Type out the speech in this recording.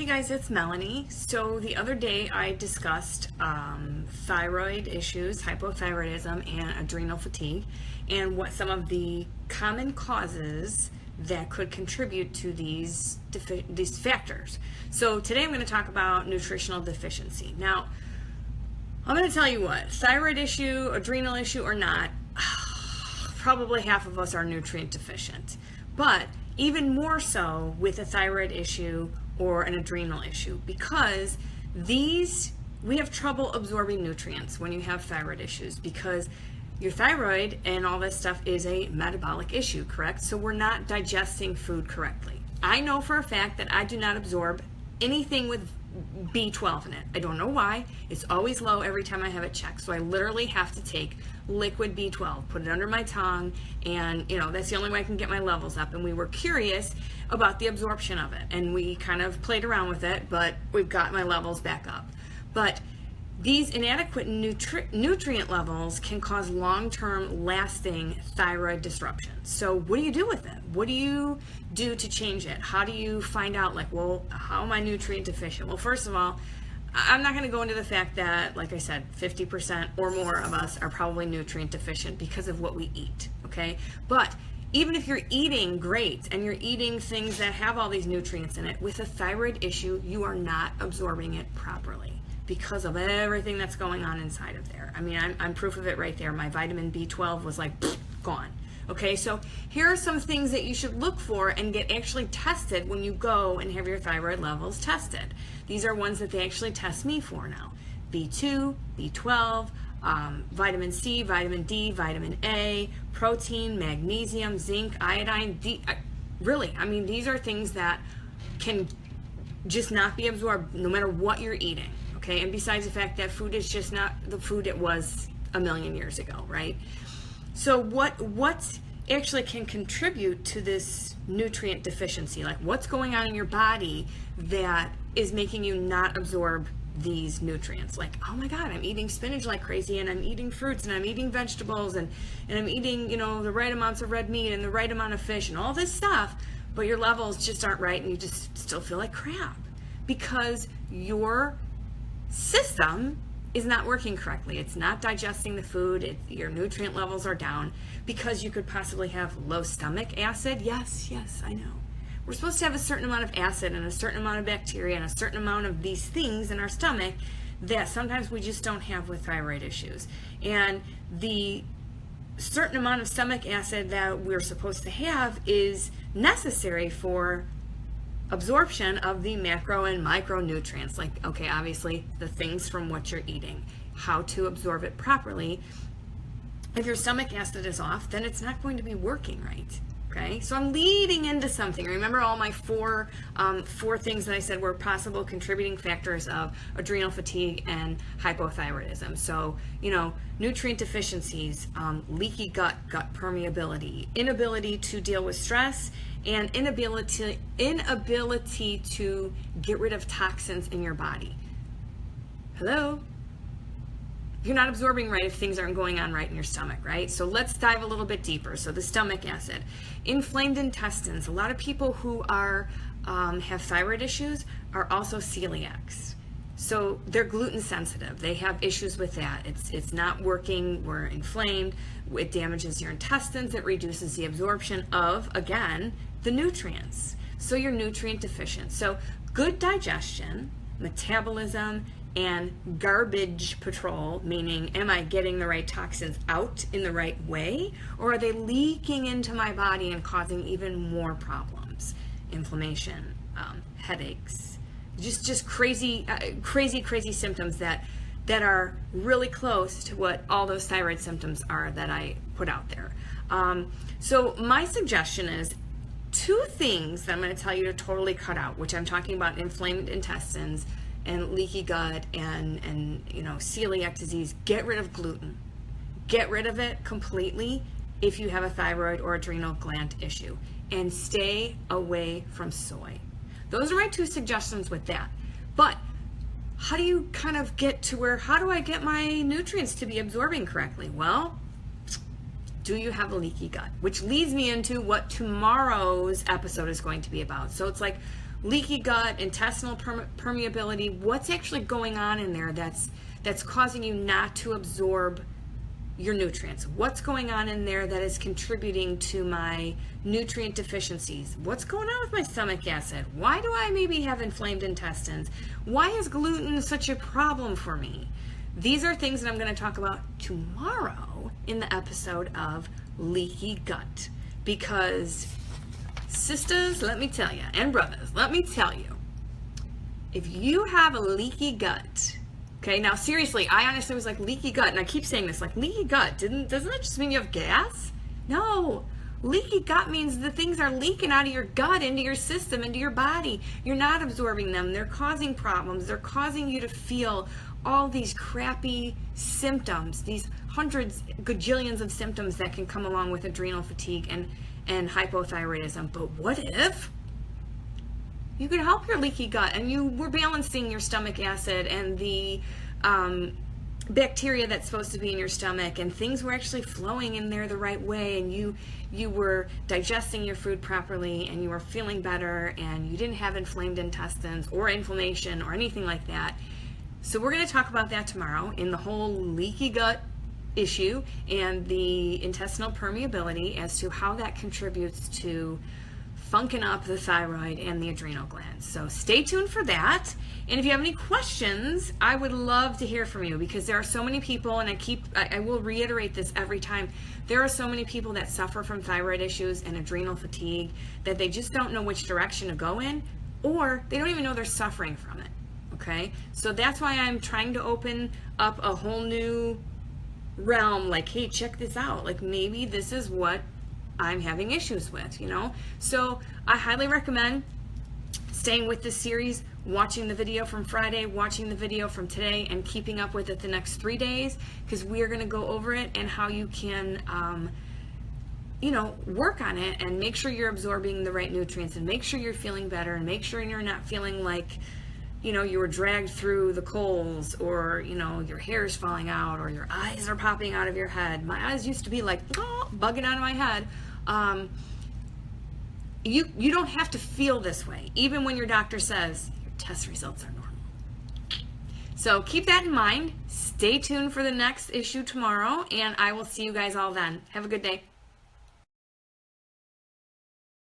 Hey guys, it's Melanie. So the other day I discussed thyroid issues, hypothyroidism, and adrenal fatigue, and what some of the common causes that could contribute to these factors. So today I'm going to talk about nutritional deficiency. Now, I'm going to tell you what, thyroid issue, adrenal issue or not, probably half of us are nutrient deficient. But even more so with a thyroid issue or an adrenal issue, because we have trouble absorbing nutrients when you have thyroid issues, because your thyroid and all this stuff is a metabolic issue, correct? So we're not digesting food correctly. I know for a fact that I do not absorb anything with B12 in it. I don't know why. It's always low every time I have it checked. So I literally have to take liquid B12, put it under my tongue, and that's the only way I can get my levels up. And we were curious about the absorption of it, and we kind of played around with it, but we've got my levels back up. But these inadequate nutrient levels can cause long-term lasting thyroid disruption. So what do you do with it? What do you do to change it? How do you find out, how am I nutrient deficient? Well, first of all, I'm not going to go into the fact that, like I said, 50% or more of us are probably nutrient deficient because of what we eat, okay? But even if you're eating great and you're eating things that have all these nutrients in it, with a thyroid issue, you are not absorbing it properly because of everything that's going on inside of there. I mean, I'm proof of it right there. My vitamin B12 was gone. Okay, so here are some things that you should look for and get actually tested when you go and have your thyroid levels tested. These are ones that they actually test me for now. B2, B12, vitamin C, vitamin D, vitamin A, protein, magnesium, zinc, iodine, these are things that can just not be absorbed no matter what you're eating. Okay, and besides the fact that food is just not the food it was a million years ago, right? So what actually can contribute to this nutrient deficiency? Like, what's going on in your body that is making you not absorb these nutrients? Like, oh my God, I'm eating spinach like crazy, and I'm eating fruits, and I'm eating vegetables, and I'm eating, the right amounts of red meat and the right amount of fish and all this stuff, but your levels just aren't right and you just still feel like crap because your system is not working correctly. It's not digesting the food. Your nutrient levels are down because you could possibly have low stomach acid. Yes, I know. We're supposed to have a certain amount of acid and a certain amount of bacteria and a certain amount of these things in our stomach that sometimes we just don't have with thyroid issues. And the certain amount of stomach acid that we're supposed to have is necessary for absorption of the macro and micronutrients, obviously the things from what you're eating, how to absorb it properly. If your stomach acid is off, then it's not going to be working right. Okay, so I'm leading into something. Remember all my four things that I said were possible contributing factors of adrenal fatigue and hypothyroidism. So, nutrient deficiencies, leaky gut permeability, inability to deal with stress, and inability to get rid of toxins in your body. Hello? You're not absorbing right if things aren't going on right in your stomach, right? So let's dive a little bit deeper. So the stomach acid, inflamed intestines. A lot of people who are have thyroid issues are also celiacs. So they're gluten sensitive. They have issues with that. It's not working. We're inflamed. It damages your intestines. It reduces the absorption of, again, the nutrients. So you're nutrient deficient. So good digestion, metabolism, and garbage patrol, meaning am I getting the right toxins out in the right way, or are they leaking into my body and causing even more problems? Inflammation, headaches, just crazy symptoms that are really close to what all those thyroid symptoms are that I put out there. So my suggestion is 2 things that I'm going to tell you to totally cut out, which I'm talking about inflamed intestines and leaky gut and celiac disease. Get rid of gluten. Get rid of it completely if you have a thyroid or adrenal gland issue, and stay away from soy. Those are my 2 suggestions with that. But how do you kind of get to how do I get my nutrients to be absorbing correctly? Well, do you have a leaky gut? Which leads me into what tomorrow's episode is going to be about. So it's like, leaky gut, intestinal permeability, what's actually going on in there that's causing you not to absorb your nutrients? What's going on in there that is contributing to my nutrient deficiencies? What's going on with my stomach acid? Why do I maybe have inflamed intestines? Why is gluten such a problem for me? These are things that I'm going to talk about tomorrow in the episode of Leaky Gut. Because sisters, let me tell you, and brothers, let me tell you, if you have a leaky gut, okay, now seriously, I honestly was like, leaky gut, and I keep saying this, like, leaky gut, doesn't that just mean you have gas? No, leaky gut means the things are leaking out of your gut into your system, into your body. You're not absorbing them. They're causing problems. They're causing you to feel all these crappy symptoms, these hundreds, gajillions of symptoms that can come along with adrenal fatigue and hypothyroidism. But what if you could help your leaky gut and you were balancing your stomach acid and the bacteria that's supposed to be in your stomach, and things were actually flowing in there the right way, and you were digesting your food properly, and you were feeling better, and you didn't have inflamed intestines or inflammation or anything like that. So we're going to talk about that tomorrow in the whole leaky gut issue and the intestinal permeability as to how that contributes to funking up the thyroid and the adrenal glands. So stay tuned for that. And if you have any questions, I would love to hear from you, because there are so many people, and I will reiterate this every time, there are so many people that suffer from thyroid issues and adrenal fatigue that they just don't know which direction to go in, or they don't even know they're suffering from it. Okay, so that's why I'm trying to open up a whole new realm, like, hey, check this out, like, maybe this is what I'm having issues with, you know? So I highly recommend staying with this series, watching the video from Friday, watching the video from today, and keeping up with it the next 3 days, because we are going to go over it and how you can work on it and make sure you're absorbing the right nutrients, and make sure you're feeling better, and make sure you're not feeling like you were dragged through the coals, or, your hair is falling out, or your eyes are popping out of your head. My eyes used to be like, bugging out of my head. You don't have to feel this way, even when your doctor says your test results are normal. So keep that in mind. Stay tuned for the next issue tomorrow, and I will see you guys all then. Have a good day.